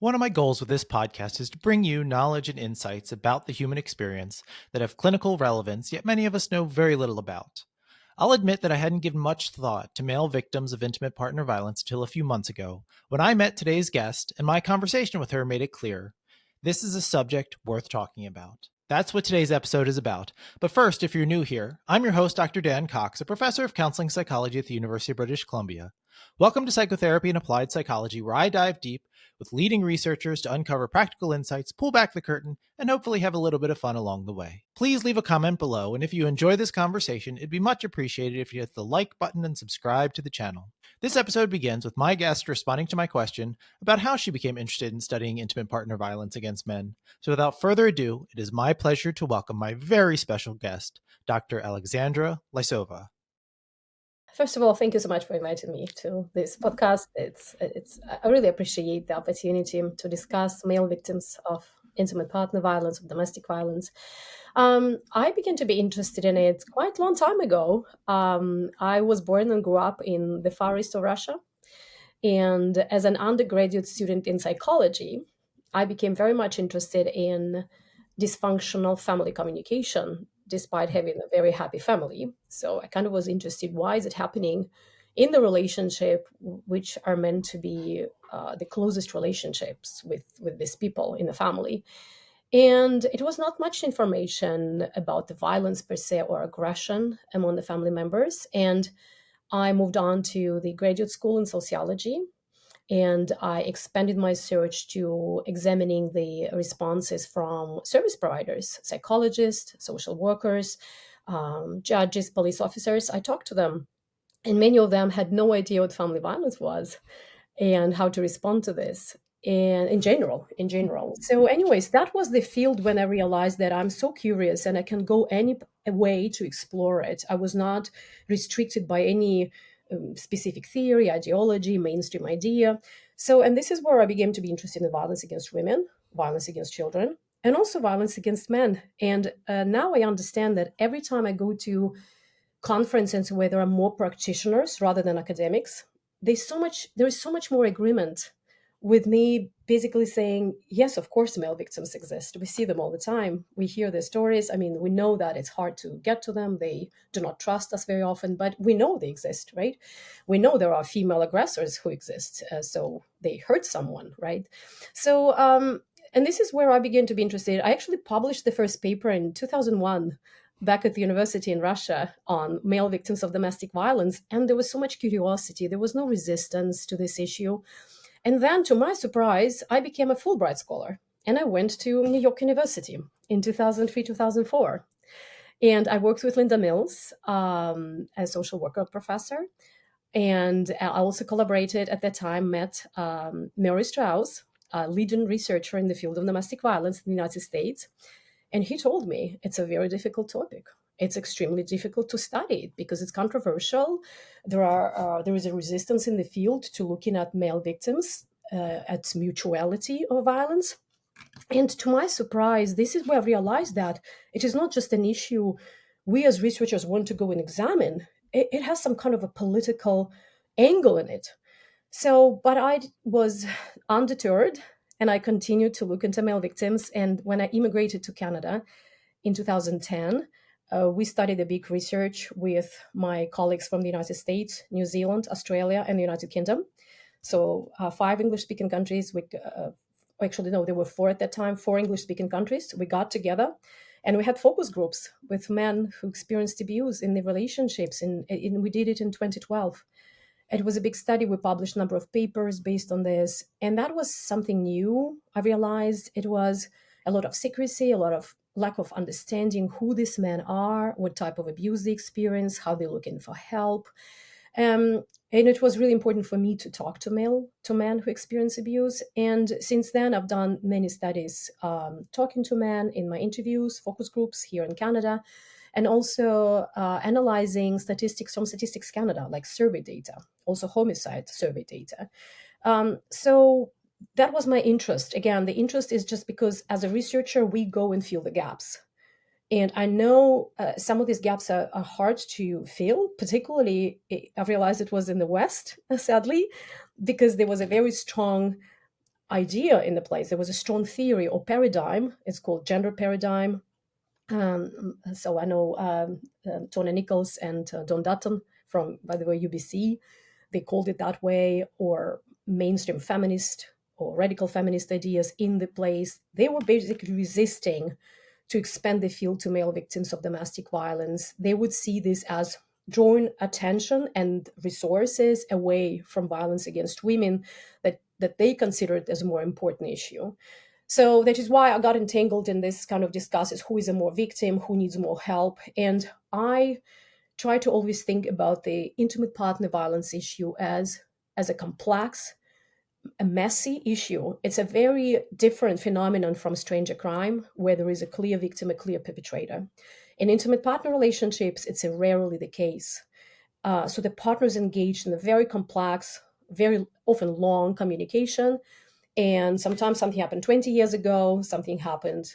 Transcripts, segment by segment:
One of my goals with this podcast is to bring you knowledge and insights about the human experience that have clinical relevance, yet many of us know very little about. I'll admit that I hadn't given much thought to male victims of intimate partner violence until a few months ago, when I met today's guest, and my conversation with her made it clear. This is a subject worth talking about. That's what today's episode is about. But first, if you're new here, I'm your host, Dr. Dan Cox, a professor of counseling psychology at the University of British Columbia. Welcome to Psychotherapy and Applied Psychology, where I dive deep with leading researchers to uncover practical insights, pull back the curtain, and hopefully have a little bit of fun along the way. Please leave a comment below, and if you enjoy this conversation, it'd be much appreciated if you hit the like button and subscribe to the channel. This episode begins with my guest responding to my question about how she became interested in studying intimate partner violence against men. So without further ado, it is my pleasure to welcome my very special guest, Dr. Alexandra Lysova. First of all, thank you so much for inviting me to this podcast. I really appreciate the opportunity to discuss male victims of intimate partner violence, of domestic violence. I began to be interested in it quite a long time ago. I was born and grew up in the far east of Russia. And as an undergraduate student in psychology, I became very much interested in dysfunctional family communication, despite having a very happy family. So I kind of was interested, why is it happening in the relationship, which are meant to be the closest relationships with these people in the family. And it was not much information about the violence per se or aggression among the family members. And I moved on to the graduate school in sociology, and I expanded my search to examining the responses from service providers, psychologists, social workers, judges, police officers. I talked to them, and many of them had no idea what family violence was and how to respond to this. And in general. So anyways, that was the field when I realized that I'm so curious and I can go any way to explore it. I was not restricted by any specific theory, ideology, mainstream idea. So, and this is where I began to be interested in violence against women, violence against children, and also violence against men. And now I understand that every time I go to conferences where there are more practitioners rather than academics, there is so much more agreement with me basically saying, yes, of course, male victims exist. We see them all the time. We hear their stories. I mean, we know that it's hard to get to them. They do not trust us very often, but we know they exist, right? We know there are female aggressors who exist. So they hurt someone, right? So, and this is where I began to be interested. I actually published the first paper in 2001 back at the university in Russia on male victims of domestic violence. And there was so much curiosity. There was no resistance to this issue. And then, to my surprise, I became a Fulbright scholar. And I went to New York University in 2003, 2004. And I worked with Linda Mills, a social worker professor. And I also collaborated at that time, met Mary Strauss, a leading researcher in the field of domestic violence in the United States. And he told me it's a very difficult topic. It's extremely difficult to study it because it's controversial. There is a resistance in the field to looking at male victims, at mutuality of violence. And to my surprise, this is where I realized that it is not just an issue we as researchers want to go and examine. It has some kind of a political angle in it. So, but I was undeterred, and I continued to look into male victims. And when I immigrated to Canada in 2010, we started a big research with my colleagues from the United States, New Zealand, Australia, and the United Kingdom. So 5 English-speaking countries. There were 4 at that time, 4 English-speaking countries. We got together and we had focus groups with men who experienced abuse in their relationships. And we did it in 2012. It was a big study. We published a number of papers based on this. And that was something new. I realized it was a lot of secrecy, a lot of lack of understanding who these men are, what type of abuse they experience, how they're looking for help. And it was really important for me to talk to men who experience abuse. And since then, I've done many studies talking to men in my interviews, focus groups here in Canada, and also analyzing statistics from Statistics Canada, like survey data, also homicide survey data. So that was my interest. Again, the interest is just because as a researcher, we go and fill the gaps. And I know some of these gaps are hard to fill, particularly I realized it was in the West, sadly, because there was a very strong idea in the place. There was a strong theory or paradigm. It's called gender paradigm. So I know Tony Nichols and Don Dutton from, by the way, UBC. They called it that way, or mainstream feminist or radical feminist ideas in the place. They were basically resisting to expand the field to male victims of domestic violence. They would see this as drawing attention and resources away from violence against women that they considered as a more important issue. So that is why I got entangled in this kind of discusses who is a more victim, who needs more help. And I try to always think about the intimate partner violence issue as a complex, a messy issue. It's a very different phenomenon from stranger crime, where there is a clear victim, a clear perpetrator. In intimate partner relationships, it's rarely the case. So the partners engaged in a very complex, very often long communication. And sometimes something happened 20 years ago, something happened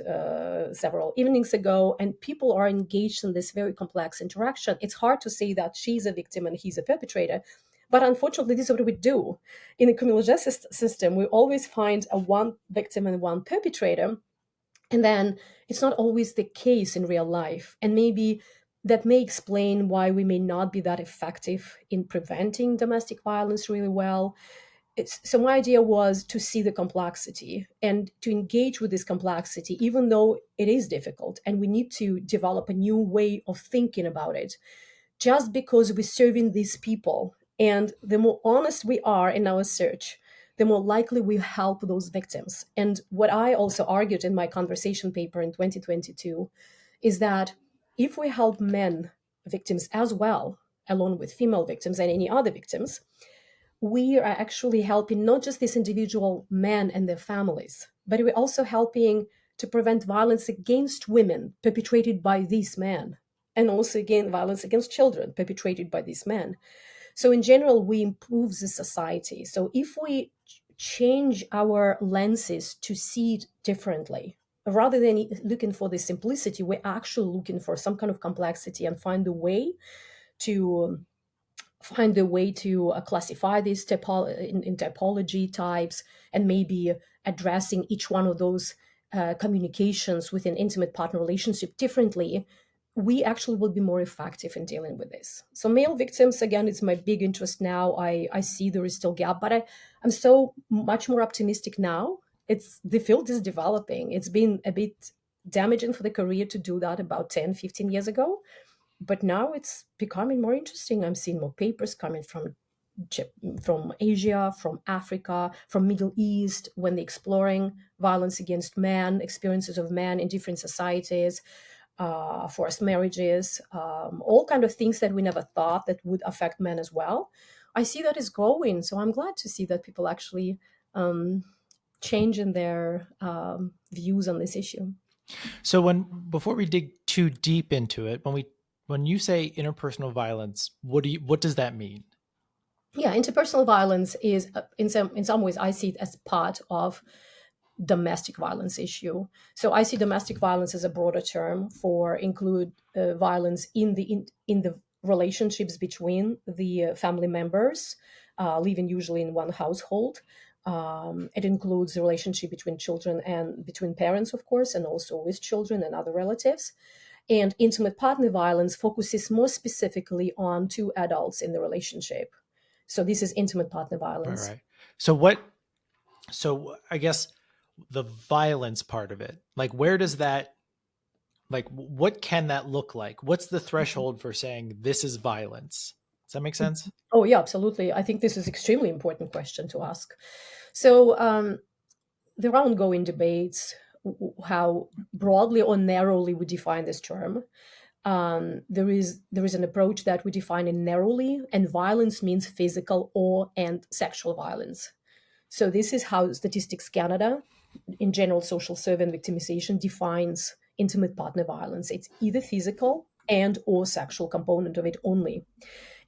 several evenings ago, and people are engaged in this very complex interaction. It's hard to say that she's a victim and he's a perpetrator, but unfortunately, this is what we do. In the criminal justice system, we always find a one victim and one perpetrator, and then it's not always the case in real life. And maybe that may explain why we may not be that effective in preventing domestic violence really well. So my idea was to see the complexity and to engage with this complexity, even though it is difficult and we need to develop a new way of thinking about it. Just because we're serving these people, and the more honest we are in our search, the more likely we help those victims. And what I also argued in my conversation paper in 2022 is that if we help men victims as well, along with female victims and any other victims, we are actually helping not just these individual men and their families, but we're also helping to prevent violence against women perpetrated by these men, and also again violence against children perpetrated by these men. So in general, we improve the society. So if we change our lenses to see it differently, rather than looking for the simplicity, we're actually looking for some kind of complexity and find a way to classify these in typology types, and maybe addressing each one of those communications within intimate partner relationship differently, we actually will be more effective in dealing with this. So male victims, again, it's my big interest now. I see there is still gap, but I'm so much more optimistic now. The field is developing. It's been a bit damaging for the career to do that about 10, 15 years ago. But now it's becoming more interesting. I'm seeing more papers coming from Asia, from Africa, from Middle East, when they're exploring violence against men, experiences of men in different societies, forced marriages, all kind of things that we never thought that would affect men as well. I see that is growing, so I'm glad to see that people actually change in their views on this issue. So before we dig too deep into it, when you say interpersonal violence, what does that mean? Yeah, interpersonal violence is in some ways I see it as part of domestic violence issue. So I see domestic violence as a broader term for include violence in the relationships between the family members living usually in one household. It includes the relationship between children and between parents, of course, and also with children and other relatives. And intimate partner violence focuses more specifically on two adults in the relationship. So this is intimate partner violence. All right. So I guess the violence part of it, like what can that look like? What's the threshold for saying this is violence? Does that make sense? Oh, yeah, absolutely. I think this is extremely important question to ask. So there are ongoing debates how broadly or narrowly we define this term. There is an approach that we define it narrowly, and violence means physical or and sexual violence. So this is how Statistics Canada, in General Social Survey and Victimization, defines intimate partner violence. It's either physical and or sexual component of it only.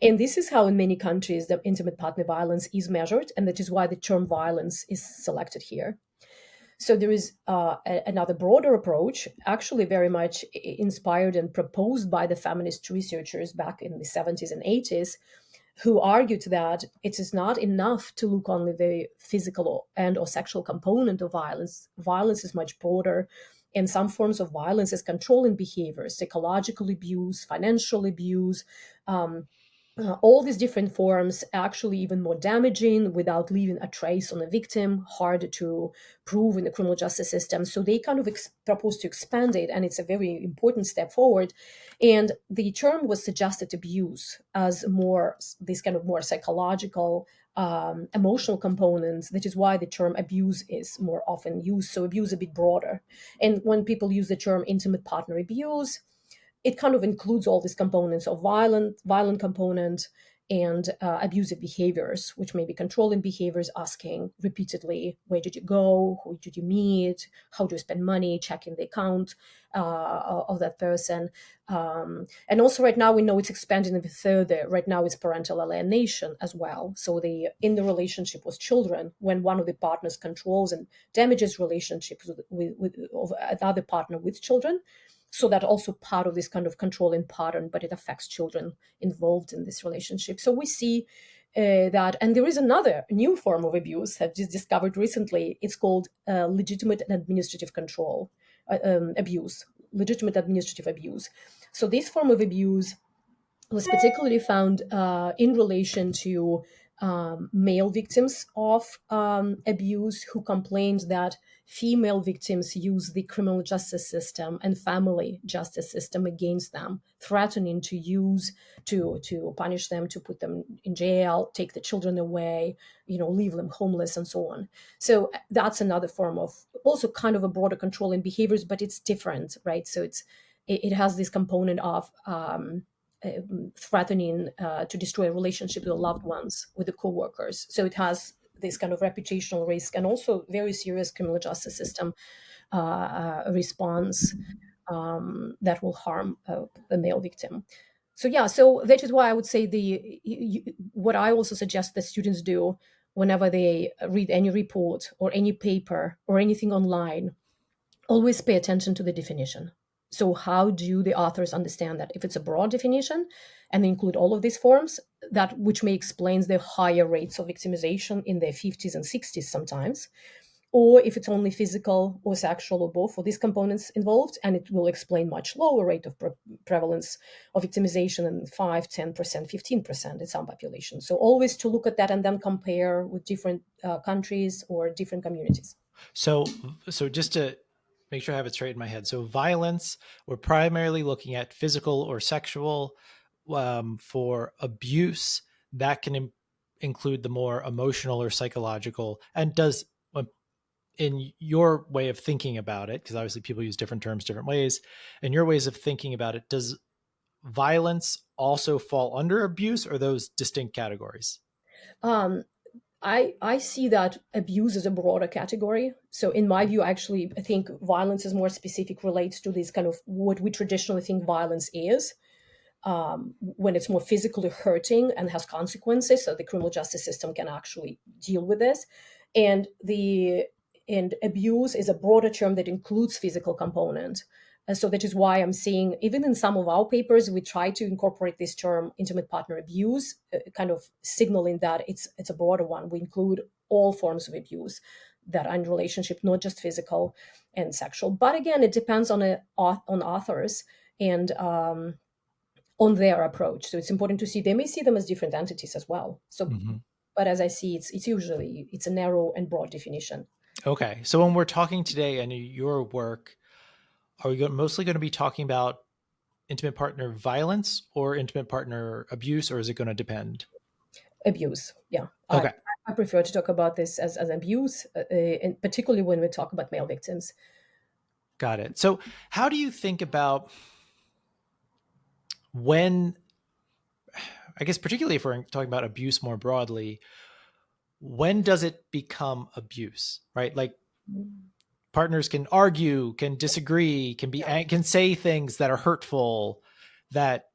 And this is how in many countries the intimate partner violence is measured, and that is why the term violence is selected here. So there is another broader approach, actually very much inspired and proposed by the feminist researchers back in the 70s and 80s, who argued that it is not enough to look only the physical and or sexual component of violence. Violence is much broader, and some forms of violence as controlling behaviors, psychological abuse, financial abuse, um, all these different forms actually even more damaging without leaving a trace on the victim, harder to prove in the criminal justice system. So they kind of propose to expand it, and it's a very important step forward. And the term was suggested abuse as more this kind of more psychological, emotional components. That is why the term abuse is more often used. So abuse a bit broader. And when people use the term intimate partner abuse, it kind of includes all these components of violent component and abusive behaviors, which may be controlling behaviors, asking repeatedly, where did you go, who did you meet, how do you spend money, checking the account of that person. And also right now we know it's expanding a bit further. Right now it's parental alienation as well. So in the relationship with children, when one of the partners controls and damages relationships with of another partner with children, so that also part of this kind of controlling pattern, but it affects children involved in this relationship. So we see that, and there is another new form of abuse I've just discovered recently. It's called legitimate and administrative control abuse, legitimate administrative abuse. So this form of abuse was particularly found in relation to male victims of abuse who complained that female victims use the criminal justice system and family justice system against them, threatening to use to punish them, to put them in jail, take the children away, leave them homeless, and so on. So that's another form of also kind of a broader controlling behaviors, but it's different, right? So it has this component of threatening to destroy a relationship with the loved ones, with the co-workers. So it has this kind of reputational risk and also very serious criminal justice system response that will harm a male victim. So yeah, so that is why I would say what I also suggest that students do whenever they read any report or any paper or anything online, always pay attention to the definition. So how do the authors understand that? If it's a broad definition and they include all of these forms, that which may explain the higher rates of victimization in their 50s and 60s sometimes, or if it's only physical or sexual or both for these components involved, and it will explain much lower rate of prevalence of victimization in 5, 10%, 15% in some populations. So always to look at that and then compare with different countries or different communities. So just to make sure I have it straight in my head. So violence, we're primarily looking at physical or sexual. For abuse, that can include the more emotional or psychological. And does, in your way of thinking about it, because obviously people use different terms different ways, in your ways of thinking about it, does violence also fall under abuse, or those distinct categories? Um, I see that abuse is a broader category. So in my view, actually, I think violence is more specific, relates to this kind of what we traditionally think violence is, when it's more physically hurting and has consequences. So the criminal justice system can actually deal with this. And and abuse is a broader term that includes physical component. And so that is why I'm seeing, even in some of our papers, we try to incorporate this term intimate partner abuse, kind of signaling that it's a broader one. We include all forms of abuse that are in relationship, not just physical and sexual. But again, it depends on authors and on their approach. So it's important to see, they may see them as different entities as well. So, but as I see, it's usually, it's a narrow and broad definition. Okay. So when we're talking today and your work, are we mostly going to be talking about intimate partner violence or intimate partner abuse, or is it going to depend? Abuse, yeah. Okay. I prefer to talk about this as abuse, and particularly when we talk about male victims. Got it. So how do you think about when, I guess, particularly if we're talking about abuse more broadly, when does it become abuse, right? Like partners can argue, can disagree, can say things that are hurtful that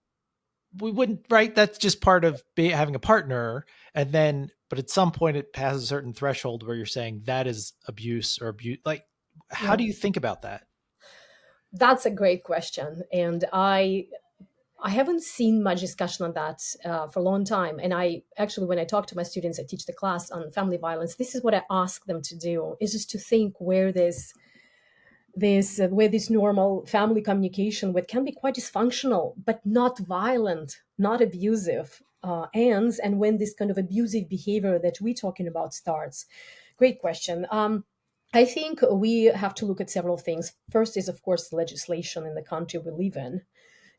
we wouldn't, right? That's just part of having a partner. And then, but at some point it passes a certain threshold where you're saying that is abuse or abuse. Like, how Yeah, do you think about that? that's a great question. And I haven't seen much discussion on that for a long time. And I actually, when I talk to my students, I teach the class on family violence. This is what I ask them to do: is just to think where where this normal family communication, what can be quite dysfunctional but not violent, not abusive, ends, and when this kind of abusive behavior that we're talking about starts. Great question. I think we have to look at several things. First is, of course, legislation in the country we live in.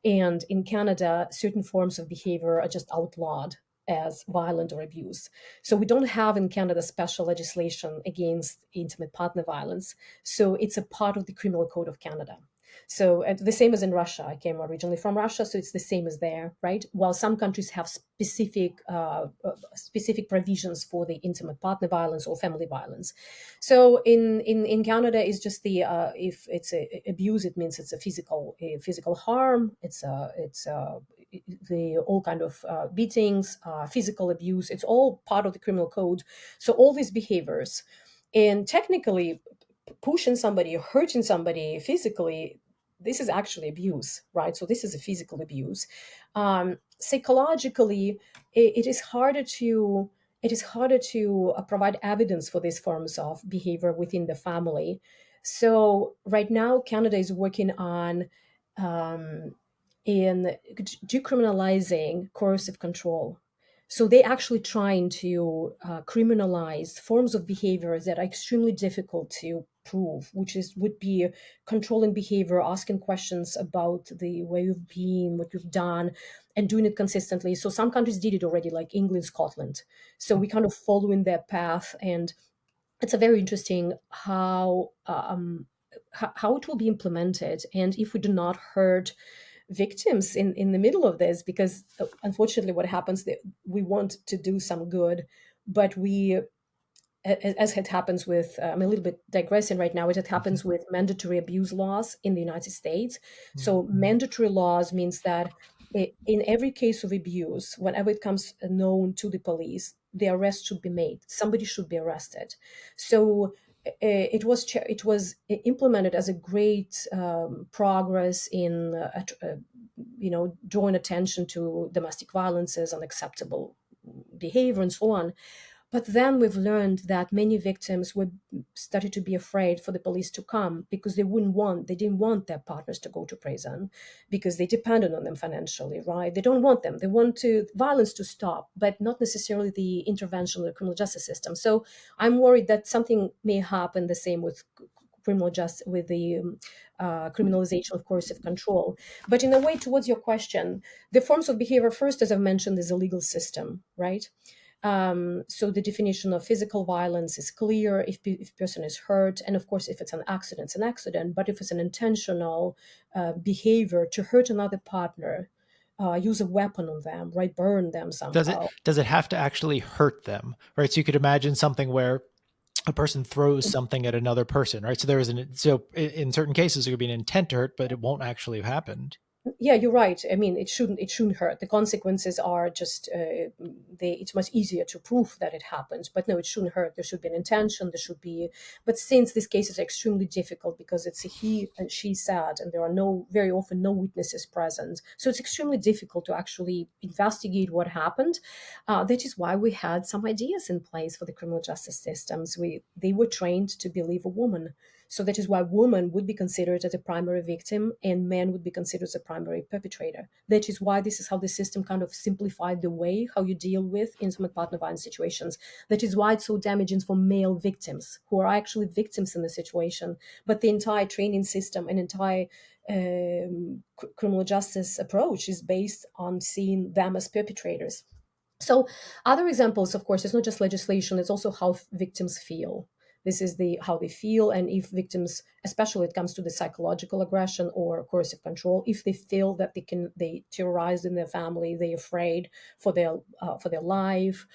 And in Canada, certain forms of behavior are just outlawed as violent or abuse. So we don't have in Canada special legislation against intimate partner violence. So it's a part of the Criminal Code of Canada. So the same as in Russia. I came originally from Russia, so it's the same as there, right? While some countries have specific provisions for the intimate partner violence or family violence. So in Canada, it's just the if it's abuse, it means it's a physical harm. It's the all kind of beatings, physical abuse. It's all part of the criminal code. So all these behaviors, and technically, pushing somebody, hurting somebody physically, this is actually abuse, right? So this is a physical abuse. Psychologically, it is harder to provide evidence for these forms of behavior within the family. So right now, Canada is working on in decriminalizing coercive control. So they actually trying to criminalize forms of behavior that are extremely difficult to prove, which is would be controlling behavior, asking questions about the way you've been, what you've done, and doing it consistently. So some countries did it already, like England, Scotland. So we kind of following their path, and it's a very interesting how it will be implemented, and if we do not hurt victims in the middle of this, because unfortunately what happens that we want to do some good, but we as it happens with I'm a little bit digressing right now, it happens with mandatory abuse laws in the United States. So mandatory laws means that in every case of abuse, whenever it comes known to the police, the arrest should be made, somebody should be arrested. So it was implemented as a great progress in drawing attention to domestic violences, unacceptable behavior, and so on. But then we've learned that many victims were started to be afraid for the police to come because they didn't want their partners to go to prison because they depended on them financially, right? They don't want them. They want violence to stop, but not necessarily the intervention of the criminal justice system. So I'm worried that something may happen the same with criminal justice, with the criminalization of coercive control. But in a way, towards your question, the forms of behavior, first, as I've mentioned, is a legal system, right? So the definition of physical violence is clear if person is hurt, and of course, if it's an accident, it's an accident. But if it's an intentional behavior to hurt another partner, use a weapon on them, right, burn them Does it somehow. does it have to actually hurt them, right? So you could imagine something where a person throws something at another person, right? So in certain cases there could be an intent to hurt, but it won't actually have happened. Yeah, you're right. I mean, it shouldn't hurt. The consequences are just it's much easier to prove that it happens. But no, it shouldn't hurt. There should be an intention. There should be. But since these cases are extremely difficult because it's a he and she said, and there are very often no witnesses present, so it's extremely difficult to actually investigate what happened. That is why we had some ideas in place for the criminal justice systems. They were trained to believe a woman. So that is why women would be considered as a primary victim and men would be considered as a primary perpetrator. That is why this is how the system kind of simplified the way how you deal with intimate partner violence situations. That is why it's so damaging for male victims who are actually victims in the situation. But the entire training system and entire criminal justice approach is based on seeing them as perpetrators. So other examples, of course, it's not just legislation, it's also how victims feel. This is how they feel, and if victims, especially when it comes to the psychological aggression or coercive control, if they feel that they terrorized in their family, they're afraid for their life,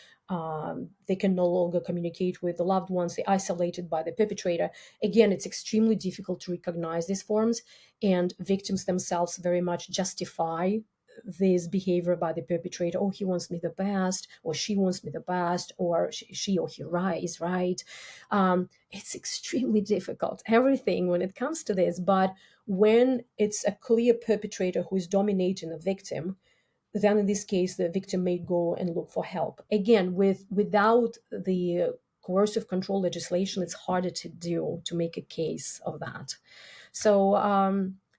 they can no longer communicate with the loved ones, they're isolated by the perpetrator. Again, it's extremely difficult to recognize these forms, and victims themselves very much justify this behavior by the perpetrator. Oh, he wants me the best, or she wants me the best, or she or he is right. It's extremely difficult, everything when it comes to this. But When it's a clear perpetrator who is dominating a victim, then in this case the victim may go and look for help. Again, without the coercive control legislation, it's harder to do, to make a case of that. So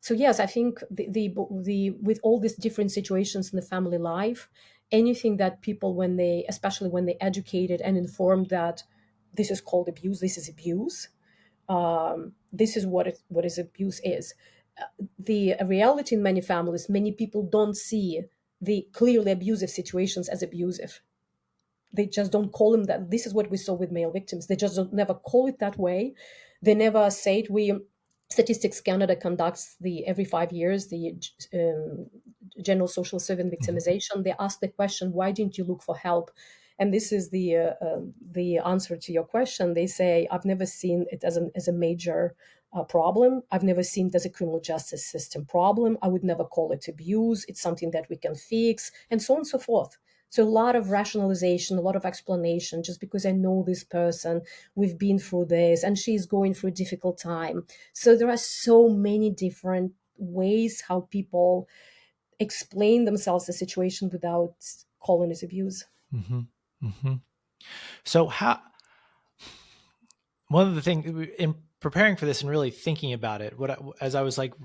yes, I think the with all these different situations in the family life, anything that people, when they, especially when they educated and informed that this is called abuse, this is abuse, this is what is abuse is. The reality in many families, many people don't see the clearly abusive situations as abusive. They just don't call them that. This is what we saw with male victims. They just don't, never call it that way. They never say it. Statistics Canada conducts every 5 years the general social survey on victimization. They ask the question, why didn't you look for help? And this is the answer to your question. They say, I've never seen it as a major problem. I've never seen it as a criminal justice system problem. I would never call it abuse. It's something that we can fix, and so on and so forth. So a lot of rationalization, a lot of explanation, just because I know this person, we've been through this, and she's going through a difficult time. So there are so many different ways how people explain themselves the situation without calling it abuse. Mm-hmm. Mm-hmm. So one of the things in preparing for this and really thinking about it, as I was like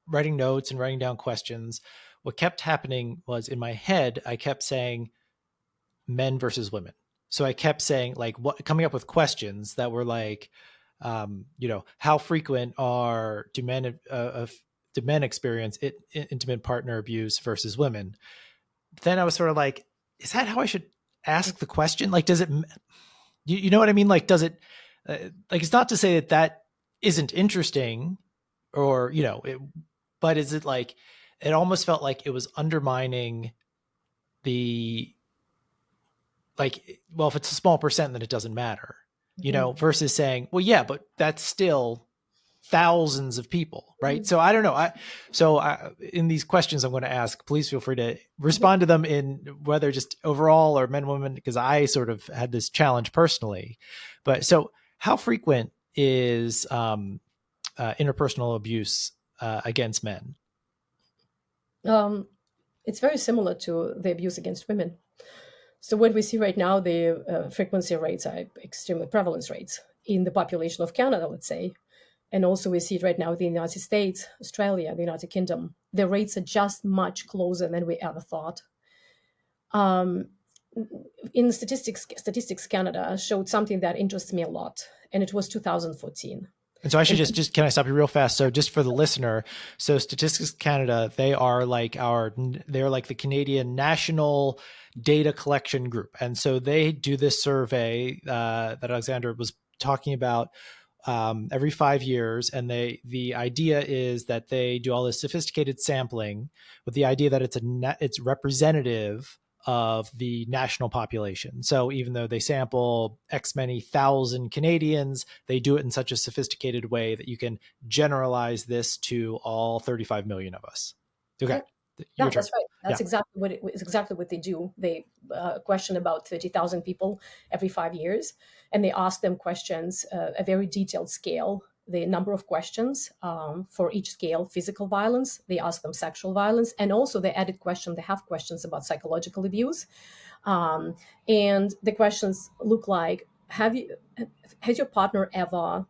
writing notes and writing down questions, what kept happening was in my head, I kept saying men versus women. So I kept saying like coming up with questions that were like, how frequent do men experience intimate partner abuse versus women? Then I was sort of like, is that how I should ask the question? Like, does it, you know what I mean? Like, does it, like, it's not to say that isn't interesting or, but is it like, it almost felt like it was undermining the, like, well, if it's a small percent, then it doesn't matter, versus saying, well, yeah, but that's still thousands of people, right? So I don't know. In these questions I'm going to ask, please feel free to respond to them in whether just overall or men, women, because I sort of had this challenge personally. But so how frequent is interpersonal abuse against men? It's very similar to the abuse against women. So what we see right now, the frequency rates are extremely prevalence rates in the population of Canada, let's say. And also we see it right now in the United States, Australia, the United Kingdom. The rates are just much closer than we ever thought. In Statistics Canada showed something that interests me a lot, and it was 2014. And so I should just can I stop you real fast? So just for the listener, so Statistics Canada, they are like the Canadian National Data Collection Group. And so they do this survey that Alexandra was talking about every 5 years. And the idea is that they do all this sophisticated sampling with the idea that it's representative of the national population. So even though they sample X many thousand Canadians, they do it in such a sophisticated way that you can generalize this to all 35 million of us. Okay. Yeah, that's right. That's exactly what they do. They question about 30,000 people every 5 years, and they ask them questions, a very detailed scale, the number of questions for each scale: physical violence, they ask them sexual violence, and also they added question, they have questions about psychological abuse. And the questions look like, has your partner ever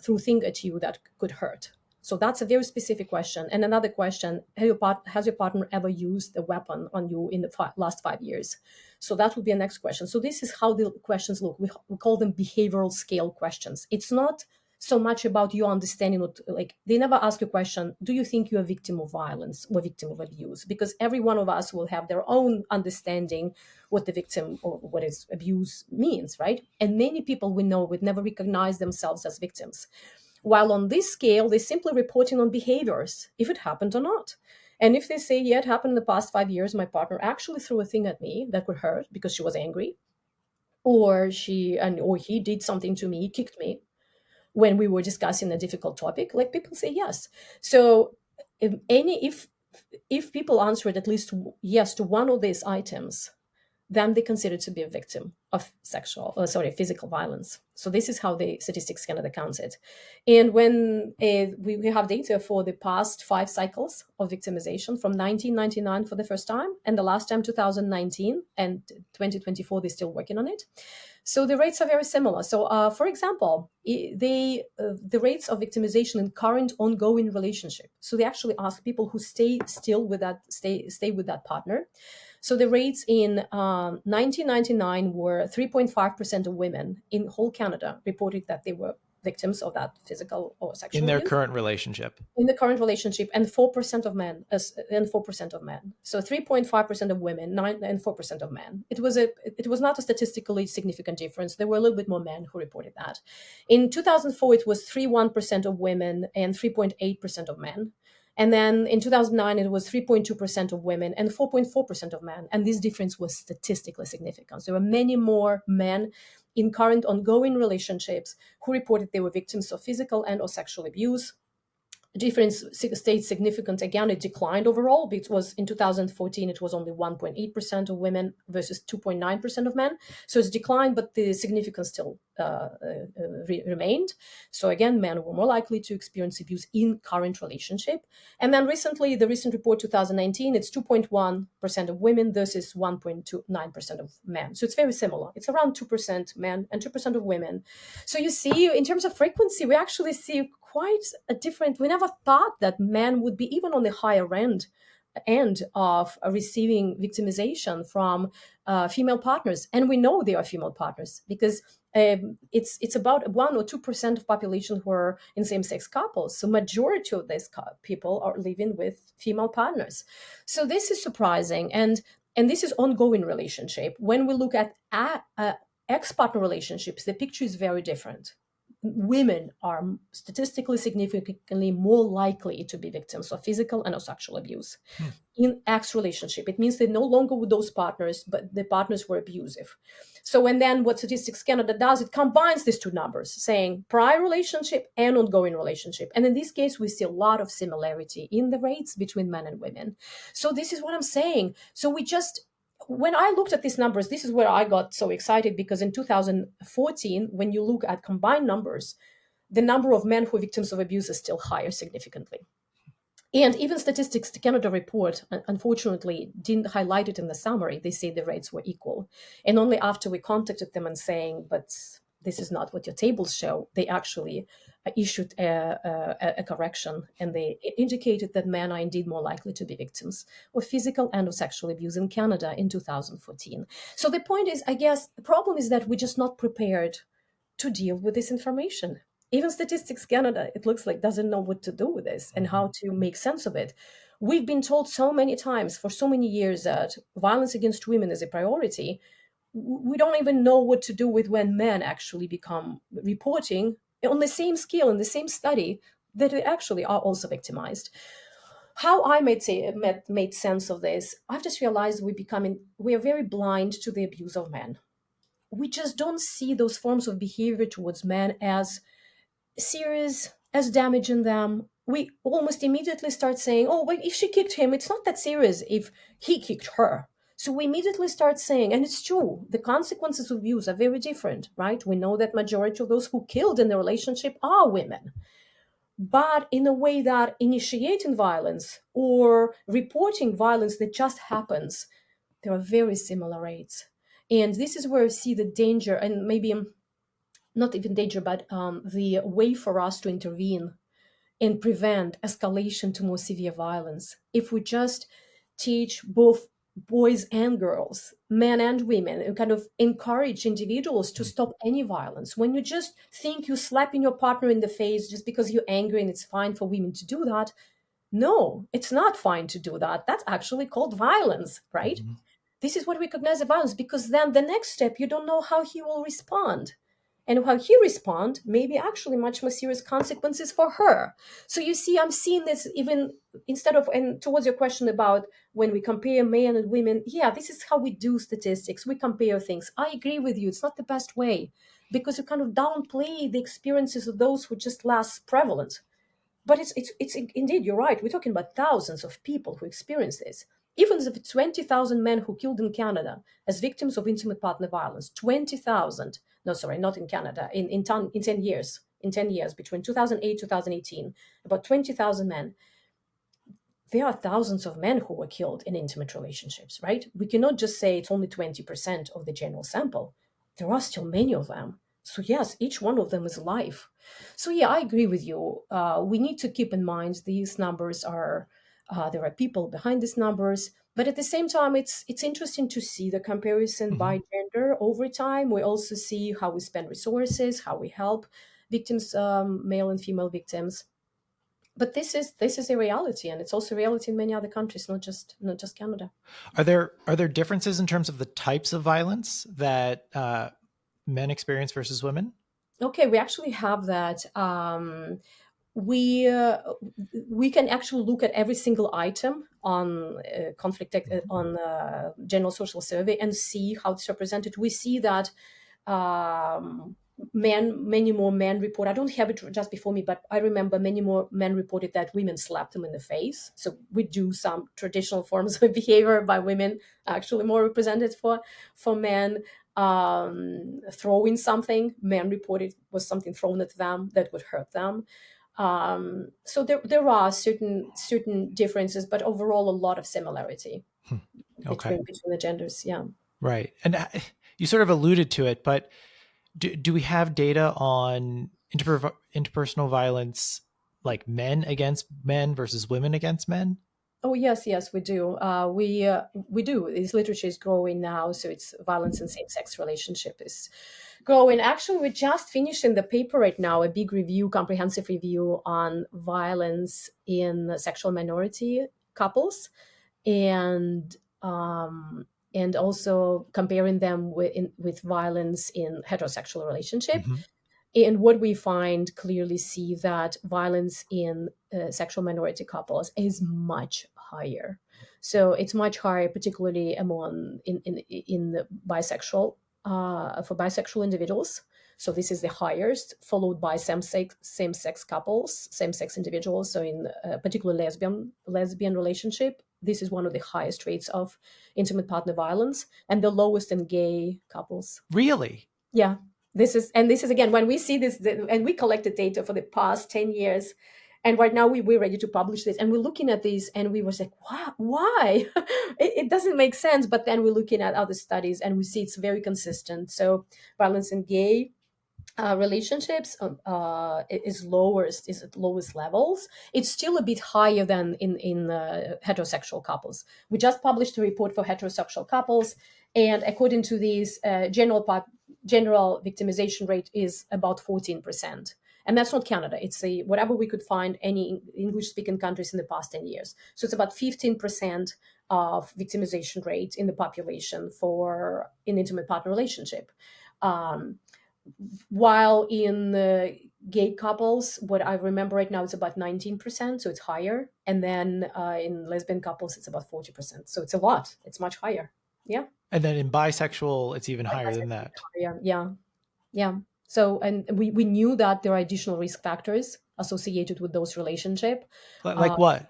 threw thing at you that could hurt? So that's a very specific question. And another question, has your partner ever used a weapon on you in the last 5 years? So that would be a next question. So this is how the questions look. We call them behavioral scale questions. It's not so much about your understanding what, like, they never ask a question, do you think you're a victim of violence or victim of abuse? Because every one of us will have their own understanding what the victim or what is abuse means, right? And many people we know would never recognize themselves as victims. While on this scale, they're simply reporting on behaviors, if it happened or not. And if they say, yeah, it happened in the past 5 years, my partner actually threw a thing at me that could hurt because she was angry, or he did something to me, kicked me when we were discussing a difficult topic, like, people say yes. So if people answered at least yes to one of these items, then they consider to be a victim of physical violence. So this is how the Statistics Canada counts it. And when we have data for the past 5 cycles of victimization, from 1999 for the first time, and the last time 2019, and 2024 they're still working on it. So the rates are very similar. So, for example, the rates of victimization in current ongoing relationship. So they actually ask people who stay with that partner. So the rates in 1999 were 3.5% of women in whole Canada reported that they were victims of that physical or In sexual their abuse current relationship. in the current relationship, and 4% of men, and 4% of men. So 3.5% of women, 9 and 4% of men. It was not a statistically significant difference. There were a little bit more men who reported that. In 2004, it was 3.1% of women and 3.8% of men. And then in 2009, it was 3.2% of women and 4.4% of men. And this difference was statistically significant. So there were many more men in current ongoing relationships who reported they were victims of physical and or sexual abuse. Difference stayed significant. Again, it declined overall. It was in 2014, it was only 1.8% of women versus 2.9% of men. So it's declined, but the significance still remained. So again, men were more likely to experience abuse in current relationship. And then recently, the recent report 2019, it's 2.1% of women versus 1.29% of men. So it's very similar. It's around 2% men and 2% of women. So you see, in terms of frequency, we actually see quite a different. We never thought that men would be even on the higher end of receiving victimization from female partners, and we know they are female partners because it's about 1 or 2% of population who are in same-sex couples. So majority of these people are living with female partners. So this is surprising, and this is ongoing relationship. When we look at ex-partner relationships, the picture is very different. Women are statistically significantly more likely to be victims of physical and sexual abuse in ex relationship. It means they're no longer with those partners, but the partners were abusive. So, and then what Statistics Canada does, it combines these two numbers, saying prior relationship and ongoing relationship. And in this case, we see a lot of similarity in the rates between men and women. So this is what I'm saying. So when I looked at these numbers, this is where I got so excited, because in 2014, when you look at combined numbers, the number of men who are victims of abuse is still higher significantly. And even Statistics Canada report, unfortunately, didn't highlight it in the summary. They say the rates were equal. And only after we contacted them and saying, but this is not what your tables show, they actually issued a correction, and they indicated that men are indeed more likely to be victims of physical and of sexual abuse in Canada in 2014. So the point is, I guess, the problem is that we're just not prepared to deal with this information. Even Statistics Canada, it looks like, doesn't know what to do with this and how to make sense of it. We've been told so many times for so many years that violence against women is a priority. We don't even know what to do with when men actually become reporting on the same scale in the same study that they actually are also victimized. How I made sense of this, I've just realized we are very blind to the abuse of men. We just don't see those forms of behavior towards men as serious, as damaging them. We almost immediately start saying, oh, well, if she kicked him, it's not that serious if he kicked her. So we immediately start saying, and it's true, the consequences of abuse are very different, right? We know that majority of those who killed in the relationship are women. But in a way that initiating violence or reporting violence that just happens, there are very similar rates. And this is where I see the danger, and maybe not even danger, but the way for us to intervene and prevent escalation to more severe violence. If we just teach both boys and girls, men and women, and kind of encourage individuals to stop any violence. When you just think you're slapping your partner in the face just because you're angry and it's fine for women to do that, no, it's not fine to do that. That's actually called violence, right? Mm-hmm. This is what we recognize as violence, because then the next step, you don't know how he will respond. And how he respond may be actually much more serious consequences for her. So you see, I'm seeing this even instead of, and towards your question about when we compare men and women, yeah, this is how we do statistics. We compare things. I agree with you. It's not the best way, because you kind of downplay the experiences of those who are just less prevalent. But it's indeed, you're right. We're talking about thousands of people who experience this. Even the 20,000 men who killed in Canada as victims of intimate partner violence, 20,000, no, sorry, not in Canada, in 10 years, between 2008 2018, about 20,000 men. There are thousands of men who were killed in intimate relationships, right? We cannot just say it's only 20% of the general sample. There are still many of them. So, yes, each one of them is alive. So, yeah, I agree with you. We need to keep in mind these numbers are, there are people behind these numbers. But at the same time, it's interesting to see the comparison Mm-hmm. by gender over time. We also see how we spend resources, how we help victims, male and female victims. But this is a reality, and it's also a reality in many other countries, not just Canada. Are there differences in terms of the types of violence that men experience versus women? Okay, we actually have that. We we can actually look at every single item on on general social survey and see how it's represented. We see that um, many more men report. I don't have it just before me, but I remember many more men reported that women slapped them in the face. So we do some traditional forms of behavior by women, actually more represented for men. Throwing something, men reported was something thrown at them that would hurt them. So there are certain differences, but overall a lot of similarity Hmm. Okay. between the genders. Yeah. Right. And you sort of alluded to it, but do we have data on interpersonal violence, like men against men versus women against men? Oh yes, yes, we do. We do. This literature is growing now, so it's violence in same-sex relationship is growing. Actually, we're just finishing the paper right now, a big review, comprehensive review on violence in sexual minority couples, and also comparing them with violence in heterosexual relationship. Hmm. And what we find clearly see that violence in sexual minority couples is much higher. So it's much higher, particularly among in the bisexual for bisexual individuals. So this is the highest, followed by same sex couples, same sex individuals. So in particular lesbian relationship, this is one of the highest rates of intimate partner violence, and the lowest in gay couples. Really? Yeah, this is again when we see this, and we collected data for the past 10 years, and right now we're ready to publish this, and we're looking at this, and we were like, why? It doesn't make sense. But then we're looking at other studies, and we see it's very consistent. So violence in gay relationships is at lowest levels. It's still a bit higher than in heterosexual couples. We just published a report for heterosexual couples, and according to these, general victimization rate is about 14%. And that's not Canada. It's whatever we could find any English speaking countries in the past 10 years. So it's about 15% of victimization rate in the population for an intimate partner relationship. Um, while in gay couples, what I remember right now, it's about 19%, so it's higher. And then in lesbian couples, it's about 40%. So it's a lot. It's much higher. Yeah. And then in bisexual, it's even higher than that. Yeah. Yeah. Yeah. So, and we knew that there are additional risk factors associated with those relationship. Like what?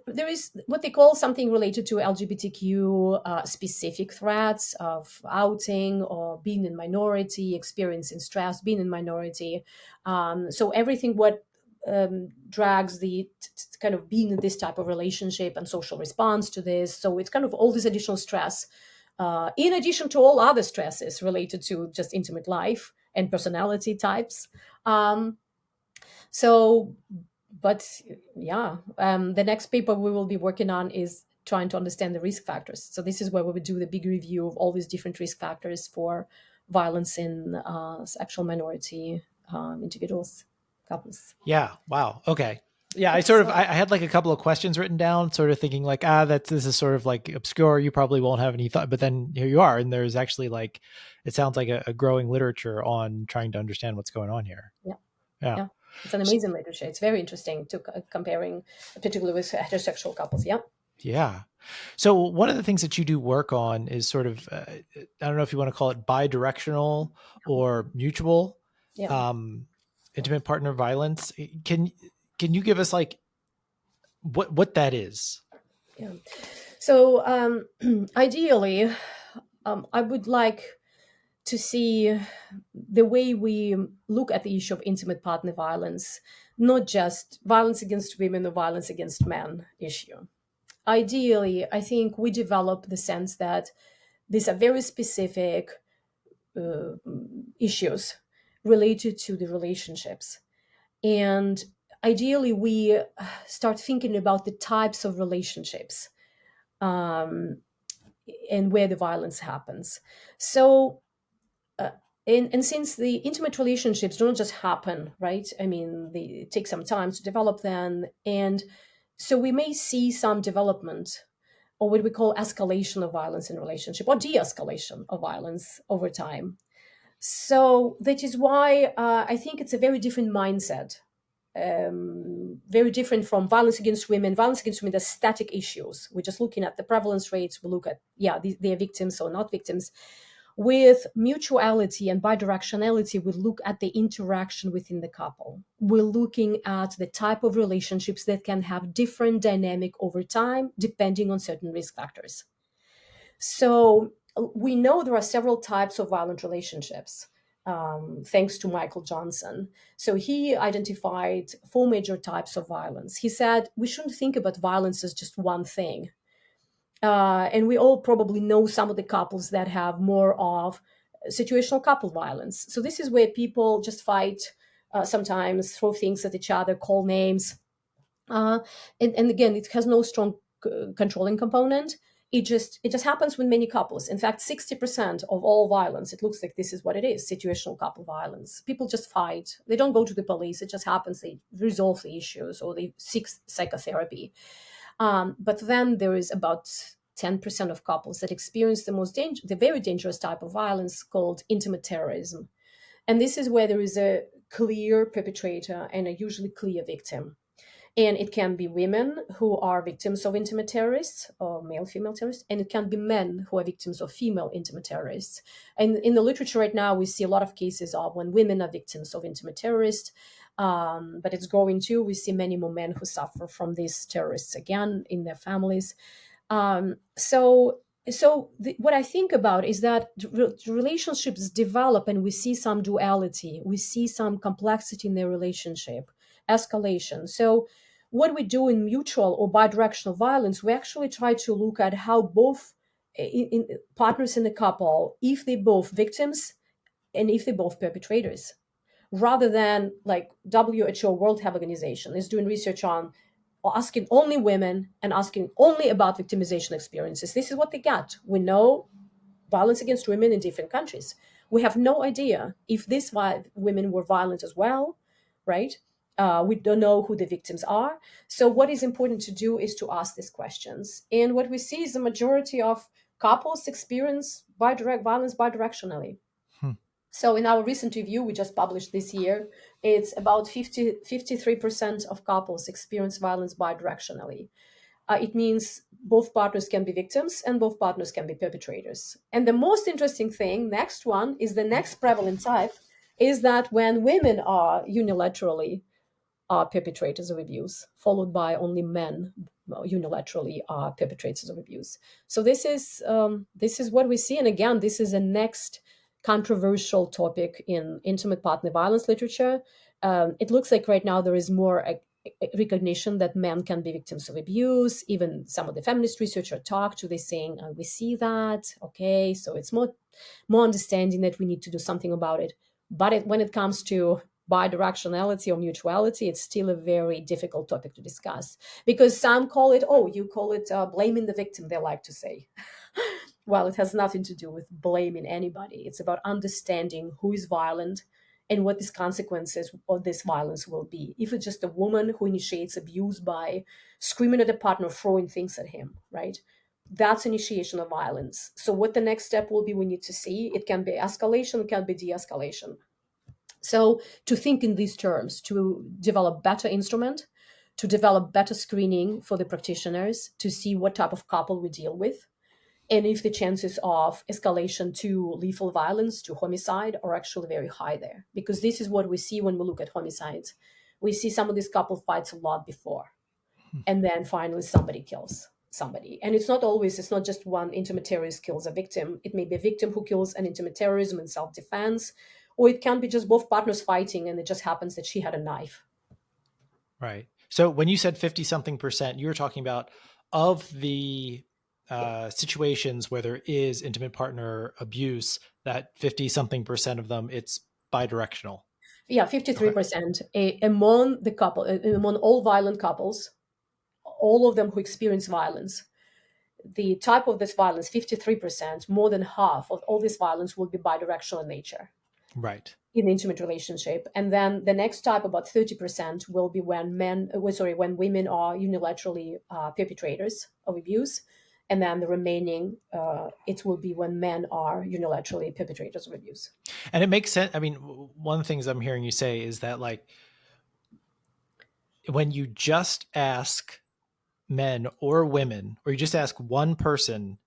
There is what they call something related to LGBTQ specific threats of outing or being in minority, experiencing stress, being in minority. So everything what drags the kind of being in this type of relationship and social response to this. So it's kind of all this additional stress, in addition to all other stresses related to just intimate life and personality types. Um, so, but yeah, the next paper we will be working on is trying to understand the risk factors. So this is where we would do the big review of all these different risk factors for violence in sexual minority individuals, couples. Yeah. Wow. Okay. Yeah, Yes. I had like a couple of questions written down, sort of thinking like, this is sort of like obscure. You probably won't have any thought, but then here you are, and there's actually like, it sounds like a growing literature on trying to understand what's going on here. Yeah. Yeah. Yeah. It's an amazing literature. It's very interesting to comparing, particularly with heterosexual couples. Yeah. Yeah. So one of the things that you do work on is sort of, I don't know if you want to call it bidirectional or mutual, Yeah. um, intimate partner violence. Can you give us like what that is? Yeah. So ideally, I would like to see the way we look at the issue of intimate partner violence, not just violence against women or violence against men issue. Ideally, I think we develop the sense that these are very specific uh, issues related to the relationships. And ideally, we start thinking about the types of relationships um, and where the violence happens. So, uh, and since the intimate relationships don't just happen, right? I mean, they take some time to develop them. And so we may see some development or what we call escalation of violence in relationship or de-escalation of violence over time. So that is why I think it's a very different mindset, very different from violence against women. Violence against women, are static issues. We're just looking at the prevalence rates. We look at, yeah, they're victims or not victims. With mutuality and bidirectionality, we look at the interaction within the couple. We're looking at the type of relationships that can have different dynamic over time, depending on certain risk factors. So we know there are several types of violent relationships, thanks to Michael Johnson. So he identified four major types of violence. He said we shouldn't think about violence as just one thing. And we all probably know some of the couples that have more of situational couple violence. So this is where people just fight, sometimes throw things at each other, call names, uh, and again, it has no strong controlling component. It just happens with many couples. In fact, 60% of all violence, it looks like this is what it is: situational couple violence. People just fight. They don't go to the police. It just happens. They resolve the issues or they seek psychotherapy. But then there is about 10% of couples that experience the very dangerous type of violence called intimate terrorism. And this is where there is a clear perpetrator and a usually clear victim. And it can be women who are victims of intimate terrorists or male female terrorists, and it can be men who are victims of female intimate terrorists. And in the literature right now, we see a lot of cases of when women are victims of intimate terrorists, but it's growing too. We see many more men who suffer from these terrorists again in their families. So what I think about is that relationships develop and we see some duality, we see some complexity in their relationship, escalation. So what we do in mutual or bidirectional violence, we actually try to look at how both partners in the couple, if they both victims and if they both perpetrators, rather than like WHO, World Health Organization, is doing research on or asking only women and asking only about victimization experiences. This is what they got. We know violence against women in different countries. We have no idea if these women were violent as well, right? We don't know who the victims are. So what is important to do is to ask these questions. And what we see is the majority of couples experience violence bidirectionally. Hmm. So in our recent review we just published this year, it's about 53% of couples experience violence bidirectionally. It means both partners can be victims and both partners can be perpetrators. And the most interesting thing, next one, is the next prevalent type, is that when women are unilaterally are perpetrators of abuse, followed by only men unilaterally are perpetrators of abuse. So this is what we see, and again, this is a next controversial topic in intimate partner violence literature. It looks like right now there is more a recognition that men can be victims of abuse. Even some of the feminist researchers talk to, they saying we see that. Okay, so it's more understanding that we need to do something about it. But when it comes to bidirectionality or mutuality, it's still a very difficult topic to discuss because some call it, oh, you call it blaming the victim, they like to say. Well, it has nothing to do with blaming anybody. It's about understanding who is violent and what these consequences of this violence will be. If it's just a woman who initiates abuse by screaming at a partner, throwing things at him, right? That's initiation of violence. So what the next step will be, we need to see. It can be escalation, it can be de-escalation. So to think in these terms, to develop better instrument, to develop better screening for the practitioners, to see what type of couple we deal with, and if the chances of escalation to lethal violence, to homicide, are actually very high there. Because this is what we see when we look at homicides. We see some of these couple fights a lot before, and then finally somebody kills. somebody. And it's not just one intimate terrorist kills a victim. It may be a victim who kills an intimate terrorism in self-defense, or it can be just both partners fighting and it just happens that she had a knife. Right. So when you said 50 something percent, you were talking about of the situations where there is intimate partner abuse, that 50 something percent of them, it's bidirectional. Yeah, Okay. 53% among the couple, among all violent couples, all of them who experience violence. The type of this violence, 53%, more than half of all this violence will be bidirectional in nature Right. in the intimate relationship. And then the next type, about 30%, will be when when women are unilaterally perpetrators of abuse. And then the remaining, it will be when men are unilaterally perpetrators of abuse. And it makes sense. I mean, one of the things I'm hearing you say is that, like, when you just ask men or women, or you just ask one person,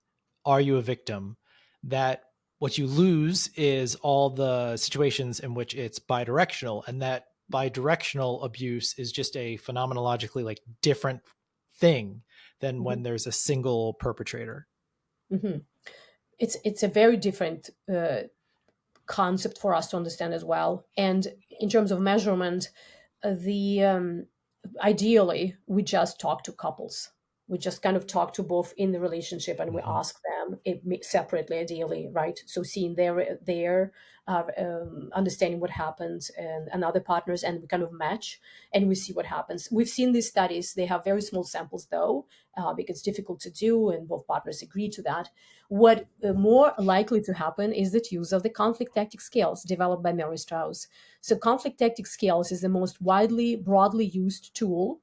are you a victim? That what you lose is all the situations in which it's bidirectional, and that bidirectional abuse is just a phenomenologically like different thing than Mm-hmm. when there's a single perpetrator. Mm-hmm. It's a very different concept for us to understand as well. And in terms of measurement, the ideally we just talk to couples. We just kind of talk to both in the relationship, and we Mm-hmm. ask them separately, ideally, right? So seeing their understanding what happens and other partners, and we kind of match, and we see what happens. We've seen these studies; they have very small samples, though, because it's difficult to do, and both partners agree to that. What more likely to happen is the use of the conflict tactic scales developed by Mary Strauss. So, conflict tactic scales is the most broadly used tool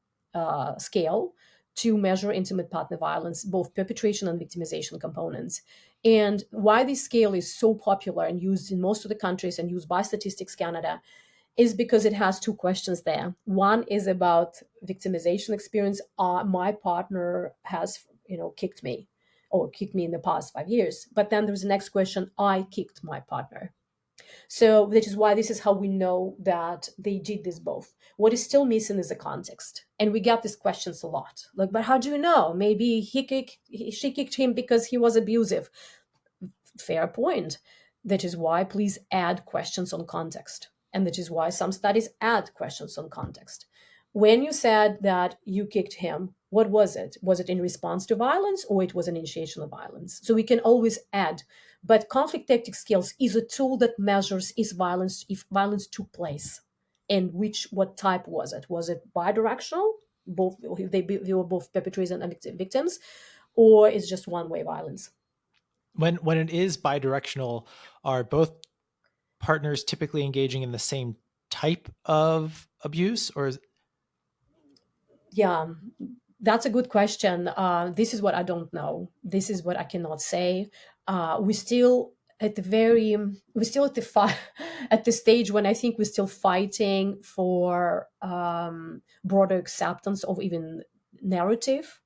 scale to measure intimate partner violence, both perpetration and victimization components. And why this scale is so popular and used in most of the countries and used by Statistics Canada is because it has two questions there. One is about victimization experience. My partner has, kicked me or kicked me in the past 5 years. But then there's the next question, I kicked my partner. So that is why this is how we know that they did this both. What is still missing is the context. And we get these questions a lot. Like, but how do you know? Maybe she kicked him because he was abusive. Fair point. That is why please add questions on context. And that is why some studies add questions on context. When you said that you kicked him, what was it? Was it in response to violence or it was an initiation of violence? So we can always add. But conflict tactic skills is a tool that measures if violence took place. And what type was it? Was it bidirectional? Both they were both perpetrators and victims, or is just one way violence? When it is bidirectional, are both partners typically engaging in the same type of abuse, or is, Yeah, that's a good question. This is what I don't know. This is what I cannot say. We still at the very, we're still at the at the stage when I think we're still fighting for broader acceptance of even narrative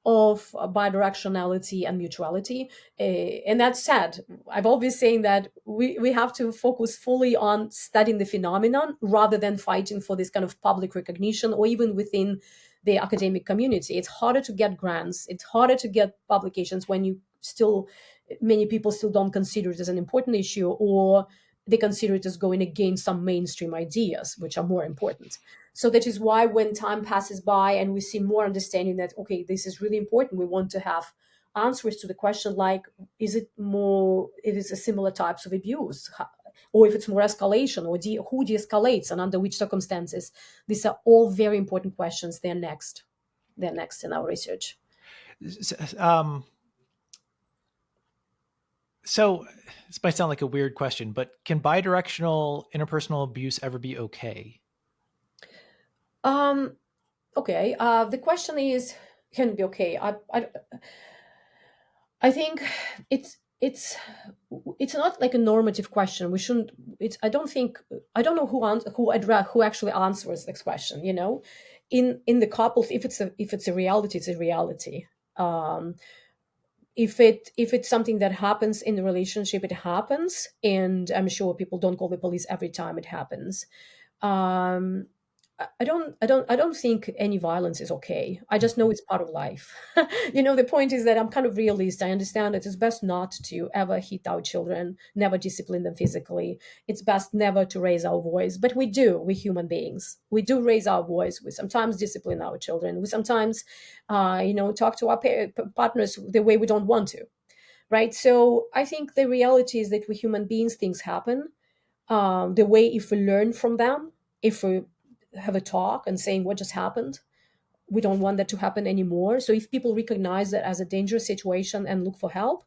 of bidirectionality and mutuality. And that's sad. I've always saying that we have to focus fully on studying the phenomenon rather than fighting for this kind of public recognition or even within the academic community. It's harder to get grants. It's harder to get publications when many people still don't consider it as an important issue, or they consider it as going against some mainstream ideas, which are more important. So that is why when time passes by and we see more understanding that, okay, this is really important, we want to have answers to the question like, it is a similar types of abuse, or if it's more escalation, or who de-escalates and under which circumstances. These are all very important questions. They're next in our research. um, so this might sound like a weird question, but can bidirectional interpersonal abuse ever be okay? Um, okay. The question is, can it be okay? I think it's it's it's not like a normative question. We shouldn't. It's. I don't think. I don't know who actually answers this question. In the couples, if it's a reality, it's a reality. Um, if it's something that happens in the relationship, it happens, and I'm sure people don't call the police every time it happens. Um, I don't think any violence is okay. I just know it's part of life. The point is that I'm kind of realist. I understand that it's best not to ever hit our children, never discipline them physically. It's best never to raise our voice, but we do. We human beings, we do raise our voice. We sometimes discipline our children. We sometimes, talk to our partners the way we don't want to. Right. So I think the reality is that we human beings, things happen. The way, if we learn from them, if we have a talk and saying what just happened, we don't want that to happen anymore. So if people recognize that as a dangerous situation and look for help,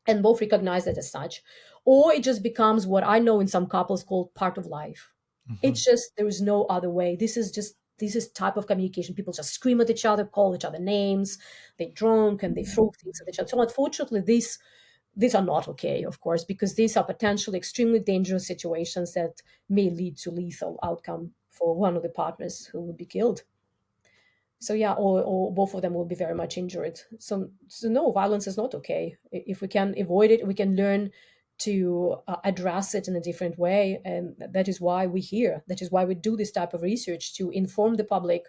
and both recognize that as such, or it just becomes what I know in some couples called part of life. Mhm. It's just, there is no other way. This is type of communication. People just scream at each other, call each other names, they drunk and they throw things at each other. So unfortunately, these are not okay, of course, because these are potentially extremely dangerous situations that may lead to lethal outcome for one of the partners who would be killed. So yeah, or both of them will be very much injured. So no, violence is not okay. If we can avoid it, we can learn to address it in a different way, and that is why we're here. That is why we do this type of research, to inform the public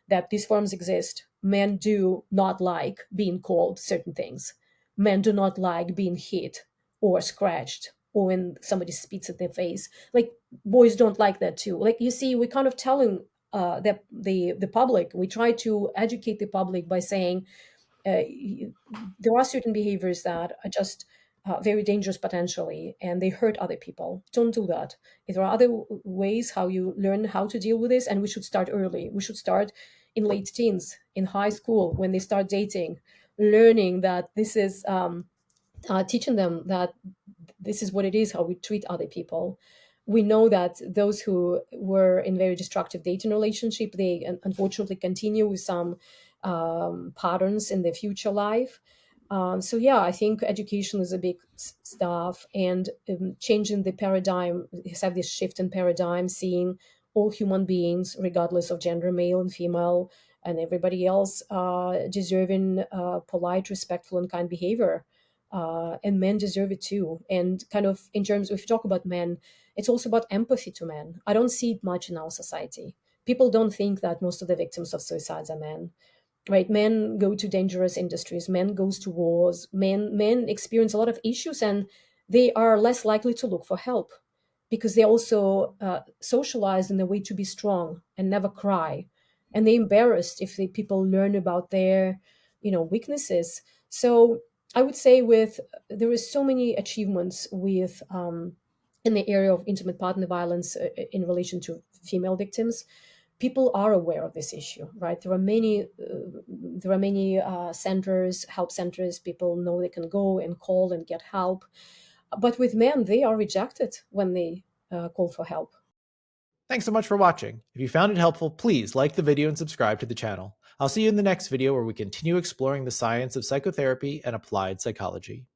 that these forms exist. Men do not like being called certain things. Men do not like being hit or scratched, or when somebody spits at their face. Like, boys don't like that too. Like, you see, we're kind of telling the public. We try to educate the public by saying, there are certain behaviors that are just very dangerous potentially, and they hurt other people. Don't do that. If there are other ways how you learn how to deal with this, and we should start early. We should start in late teens, in high school, when they start dating, learning that this is teaching them that this is what it is, how we treat other people. We know that those who were in very destructive dating relationship, they unfortunately continue with some patterns in their future life. So yeah, I think education is a big stuff, and changing the paradigm, have this shift in paradigm, seeing all human beings, regardless of gender, male and female, and everybody else, deserving polite, respectful, and kind behavior. And men deserve it too. And kind of, in terms, if you talk about men, it's also about empathy to men. I don't see it much in our society. People don't think that most of the victims of suicides are men. Right? Men go to dangerous industries, men goes to wars, men experience a lot of issues, and they are less likely to look for help, because they also socialized in a way to be strong and never cry, and they're embarrassed if people learn about their weaknesses. So I would say, with there is so many achievements with in the area of intimate partner violence in relation to female victims. People are aware of this issue, right? There are many centers, help centers. People know they can go and call and get help. But with men, they are rejected when they call for help. Thanks so much for watching. If you found it helpful, please like the video and subscribe to the channel. I'll see you in the next video where we continue exploring the science of psychotherapy and applied psychology.